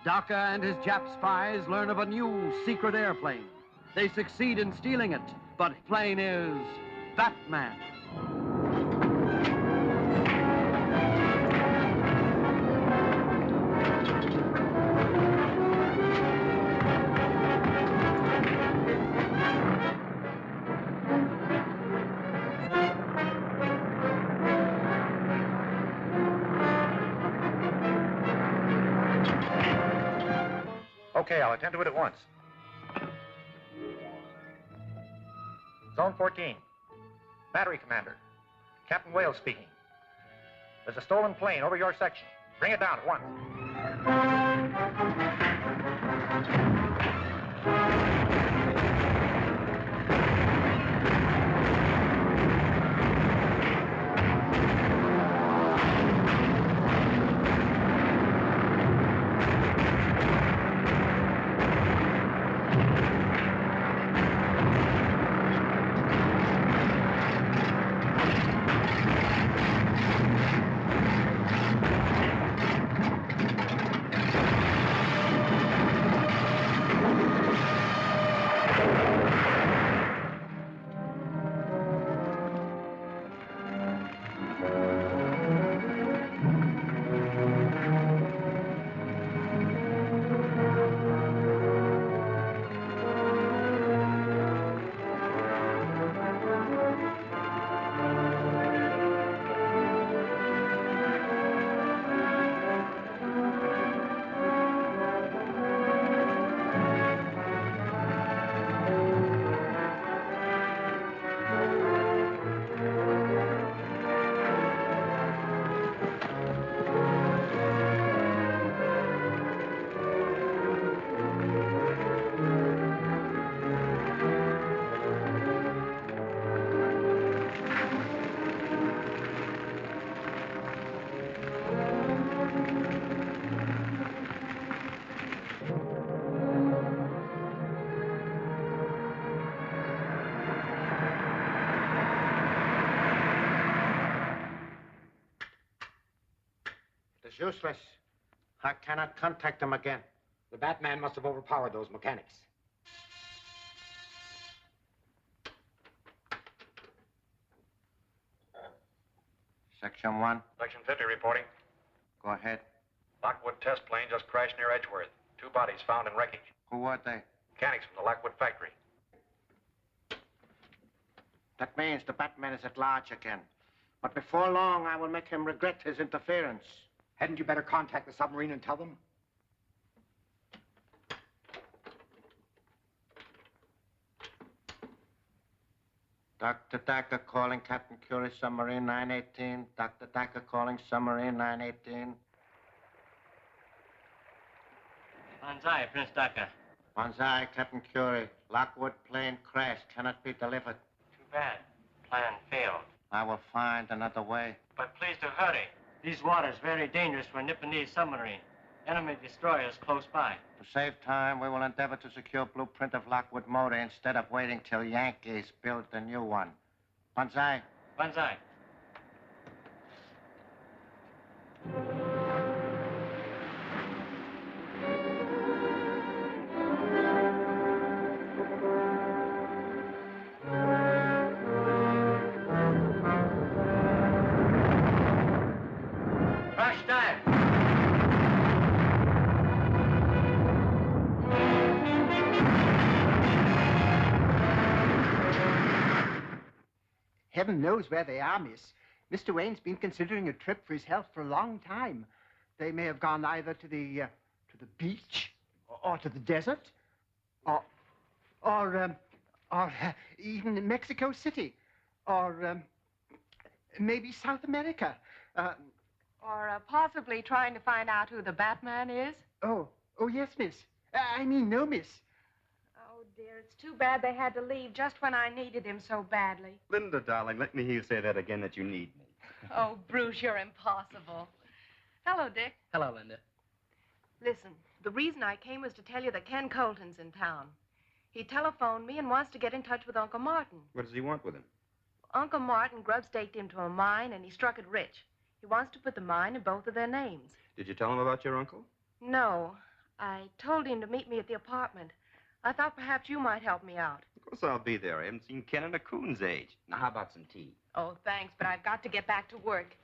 Daka and his Jap spies learn of a new secret airplane. They succeed in stealing it, but the plane is Batman. Okay, I'll attend to it at once. Zone 14. Battery Commander. Captain Wales speaking. There's a stolen plane over your section. Bring it down at once. It's useless. I cannot contact them again. The Batman must have overpowered those mechanics. Section 1. Section 50 reporting. Go ahead. Lockwood test plane just crashed near Edgeworth. 2 bodies found in wreckage. Who were they? Mechanics from the Lockwood factory. That means the Batman is at large again. But before long, I will make him regret his interference. Hadn't you better contact the submarine and tell them? Dr. Daka calling Captain Curie, submarine 918. Dr. Daka calling submarine 918. Banzai, Prince Daka. Banzai, Captain Curie. Lockwood plane crashed. Cannot be delivered. Too bad. Plan failed. I will find another way. But please to hurry. These waters very dangerous for a Nipponese submarine. Enemy destroyers close by. To save time, we will endeavor to secure blueprint of Lockwood motor instead of waiting till Yankees build the new one. Banzai. Banzai. Crash dive. Heaven knows where they are, miss. Mr. Wayne's been considering a trip for his health for a long time. They may have gone either to the beach or to the desert or even Mexico City or maybe South America. Or possibly trying to find out who the Batman is? Oh, yes, miss. I mean, no, miss. Oh, dear, it's too bad they had to leave just when I needed him so badly. Linda, darling, let me hear you say that again, that you need me. Oh, Bruce, you're impossible. Hello, Dick. Hello, Linda. Listen, the reason I came was to tell you that Ken Colton's in town. He telephoned me and wants to get in touch with Uncle Martin. What does he want with him? Uncle Martin grub-staked him to a mine, and he struck it rich. He wants to put the mine in both of their names. Did you tell him about your uncle? No. I told him to meet me at the apartment. I thought perhaps you might help me out. Of course I'll be there. I haven't seen Ken in a coon's age. Now, how about some tea? Oh, thanks, but I've got to get back to work.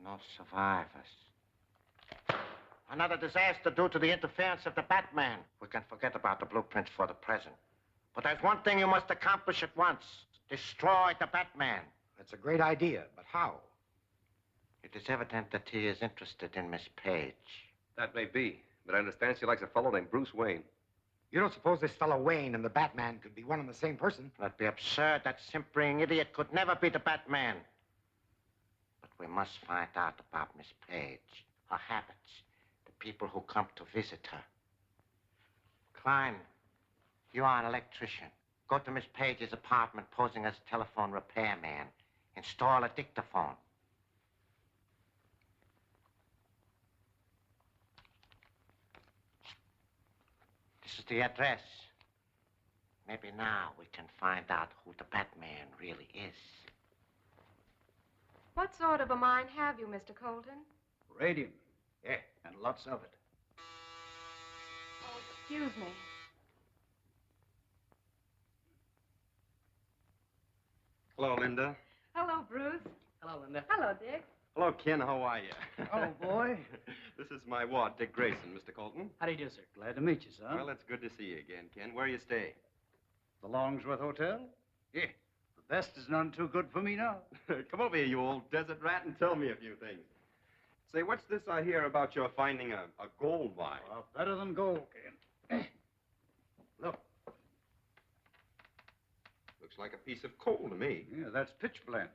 No survivors. Another disaster due to the interference of the Batman. We can forget about the blueprints for the present. But there's one thing you must accomplish at once. Destroy the Batman. That's a great idea, but how? It is evident that he is interested in Miss Page. That may be, but I understand she likes a fellow named Bruce Wayne. You don't suppose this fellow Wayne and the Batman could be one and the same person? That'd be absurd. That simpering idiot could never be the Batman. But we must find out about Miss Page, her habits, the people who come to visit her. Klein, you are an electrician. Go to Miss Page's apartment posing as telephone repairman. Install a dictaphone. This is the address. Maybe now we can find out who the Batman really is. What sort of a mind have you, Mr. Colton? Radium. Yeah, and lots of it. Oh, excuse me. Hello, Linda. Hello, Bruce. Hello, Linda. Hello, Dick. Hello, Ken. How are you? Oh, boy. This is my ward, Dick Grayson, Mr. Colton. How do you do, sir? Glad to meet you, son. Well, it's good to see you again, Ken. Where you stay? The Longsworth Hotel? Yeah. The best is none too good for me now. Come over here, you old desert rat, and tell me a few things. Say, what's this I hear about your finding a gold mine? Well, better than gold, Ken. Look. Looks like a piece of coal to me. Yeah, that's pitchblende.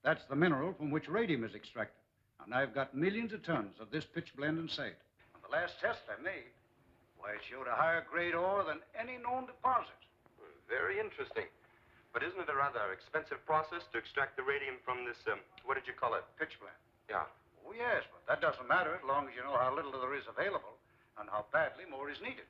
That's the mineral from which radium is extracted. And I've got millions of tons of this pitchblende in sight. On the last test I made, why, it showed a higher grade ore than any known deposit. Very interesting. But isn't it a rather expensive process to extract the radium from this, what did you call it? Pitchblende. Yeah. Oh, yes, but that doesn't matter as long as you know how little there is available and how badly more is needed.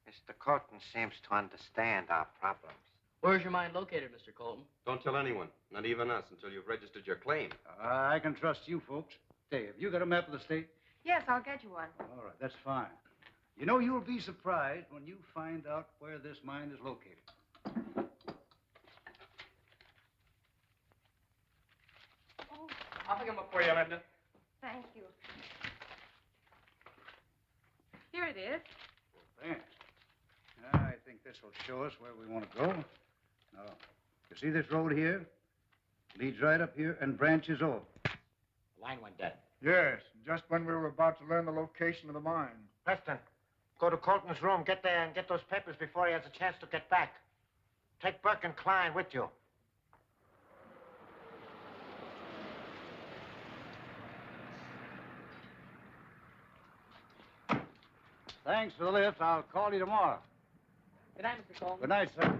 Mr. Colton seems to understand our problems. Where's your mine located, Mr. Colton? Don't tell anyone, not even us, until you've registered your claim. I can trust you folks. Hey, have you got a map of the state? Yes, I'll get you one. All right, that's fine. You know, you'll be surprised when you find out where this mine is located. Oh, I'll pick them up for you, Linda. thank you. Here it is. Thanks. I think this will show us where we want to go. Now, you see this road here? Leads right up here and branches off. The line went dead. Yes, just when we were about to learn the location of the mine. Preston, go to Colton's room, get there and get those papers before he has a chance to get back. Take Burke and Klein with you. Thanks for the lift. I'll call you tomorrow. Good night, Mr. Colton. Good night, sir.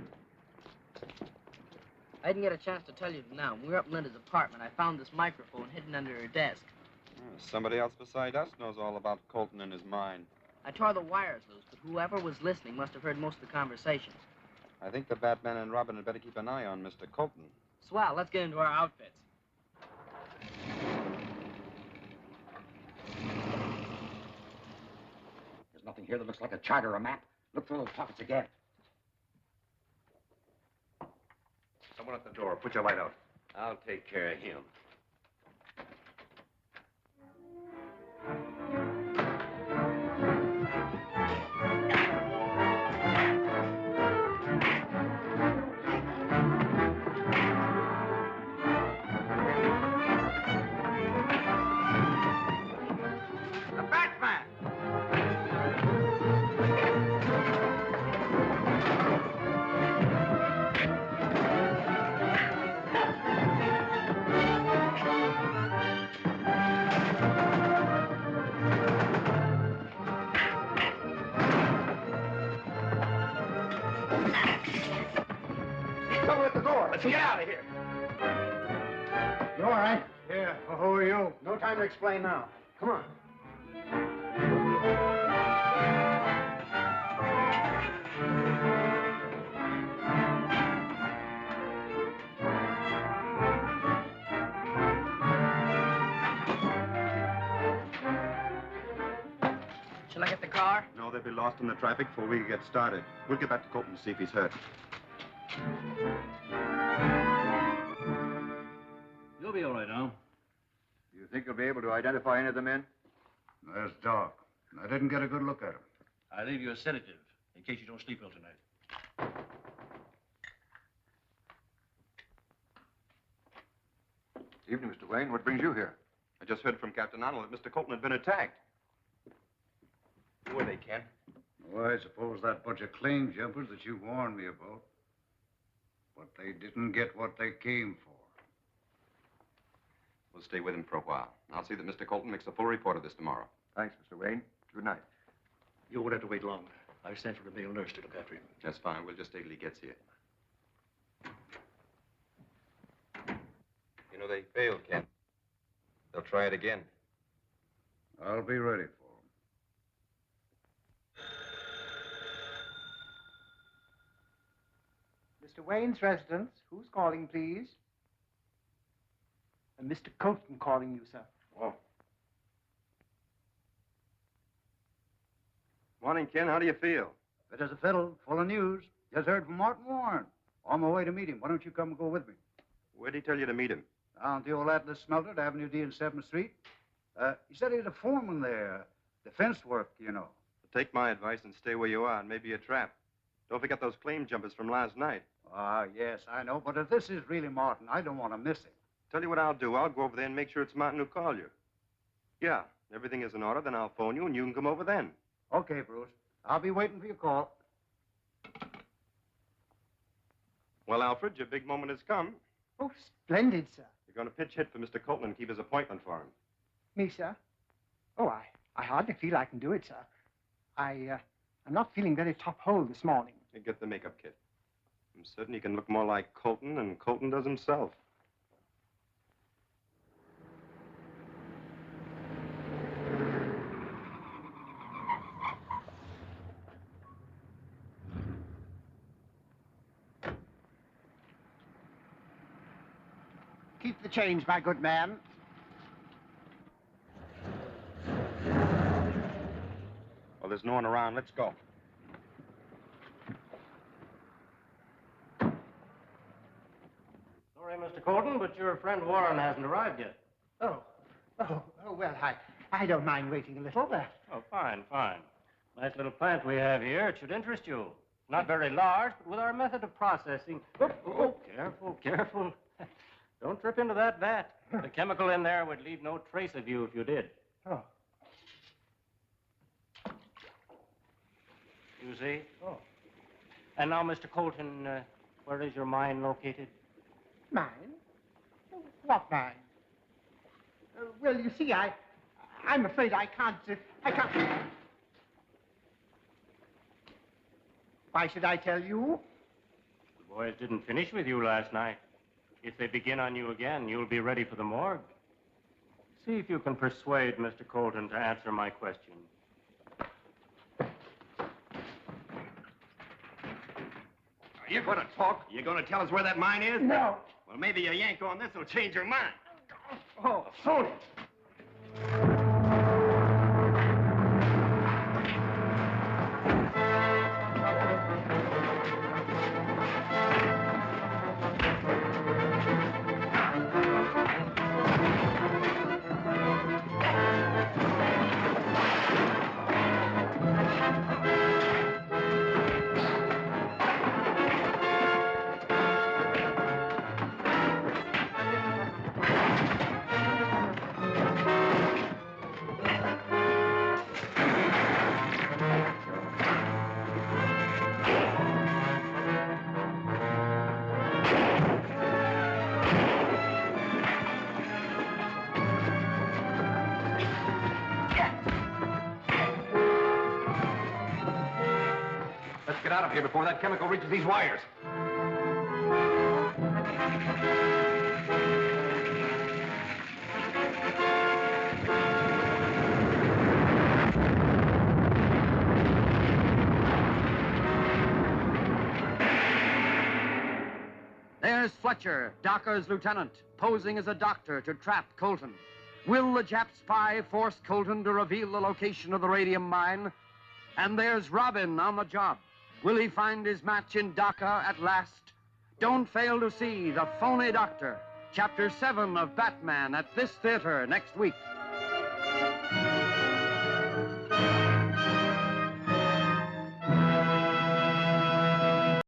I didn't get a chance to tell you now. When we were up in Linda's apartment, I found this microphone hidden under her desk. Somebody else beside us knows all about Colton and his mine. I tore the wires loose, but whoever was listening must have heard most of the conversation. I think the Batman and Robin had better keep an eye on Mr. Colton. Swell, let's get into our outfits. There's nothing here that looks like a chart or a map. Look through those pockets again. Someone at the door. Put your light out. I'll take care of him. trouble at the door. Let's get out of here. You all right? Yeah, well, who are you? No time to explain now. Come on. Shall I get the car? No, they'll be lost in the traffic before we get started. We'll get back to Colton and see if he's hurt. You'll be all right, Al. You think you'll be able to identify any of the men? There's Doc. I didn't get a good look at him. I'll leave you a sedative in case you don't sleep well tonight. Evening, Mr. Wayne. What brings you here? I just heard from Captain Arnold that Mr. Colton had been attacked. Who are they, Ken? Well, I suppose that bunch of claim jumpers that you warned me about. But they didn't get what they came for. We'll stay with him for a while. I'll see that Mr. Colton makes a full report of this tomorrow. Thanks, Mr. Wayne. Good night. You won't have to wait long. I sent for the male nurse to look after him. That's fine. We'll just stay till he gets here. You know, they failed, Ken. They'll try it again. I'll be ready for Mr. Wayne's residence. Who's calling, please? Mr. Colton calling you, sir. Oh. Morning, Ken. How do you feel? Fit as a fiddle, full of news. Just heard from Martin Warren. On my way to meet him. Why don't you come and go with me? Where'd he tell you to meet him? Down at the old Atlas smelter at Avenue D and 7th Street. He said he was a foreman there. Defense work, you know. Take my advice and stay where you are. It may be a trap. Don't forget those claim jumpers from last night. Ah, yes, I know. But if this is really Martin, I don't want to miss him. Tell you what I'll do. I'll go over there and make sure it's Martin who called you. Yeah, everything is in order. Then I'll phone you and you can come over then. Okay, Bruce. I'll be waiting for your call. Well, Alfred, your big moment has come. Oh, splendid, sir. You're going to pitch hit for Mr. Colton and keep his appointment for him. Me, sir? Oh, I hardly feel I can do it, sir. I'm not feeling very top-hole this morning. You get the makeup kit. I'm certain he can look more like Colton than Colton does himself. Keep the change, my good man. Well, there's no one around. Let's go. Sorry, Mr. Colton, but your friend Warren hasn't arrived yet. Oh, well, I don't mind waiting a little. Oh, fine. Nice little plant we have here. It should interest you. Not very large, but with our method of processing... Oh, careful. Don't trip into that vat. The chemical in there would leave no trace of you if you did. Oh. You see? Oh. And now, Mr. Colton, where is your mine located? Mine? What mine? Well, you see, I'm afraid I can't... Why should I tell you? The boys didn't finish with you last night. If they begin on you again, you'll be ready for the morgue. See if you can persuade Mr. Colton to answer my question. Are you going to talk? You going to tell us where that mine is? No. Well, maybe a yank on this will change your mind. Oh, phony. Get out of here before that chemical reaches these wires. there's Fletcher, Daka's lieutenant, posing as a doctor to trap Colton. Will the Jap spy force Colton to reveal the location of the radium mine? And there's Robin on the job. Will he find his match in Daka at last? Don't fail to see The Phony Doctor, Chapter 7 of Batman at this theater next week.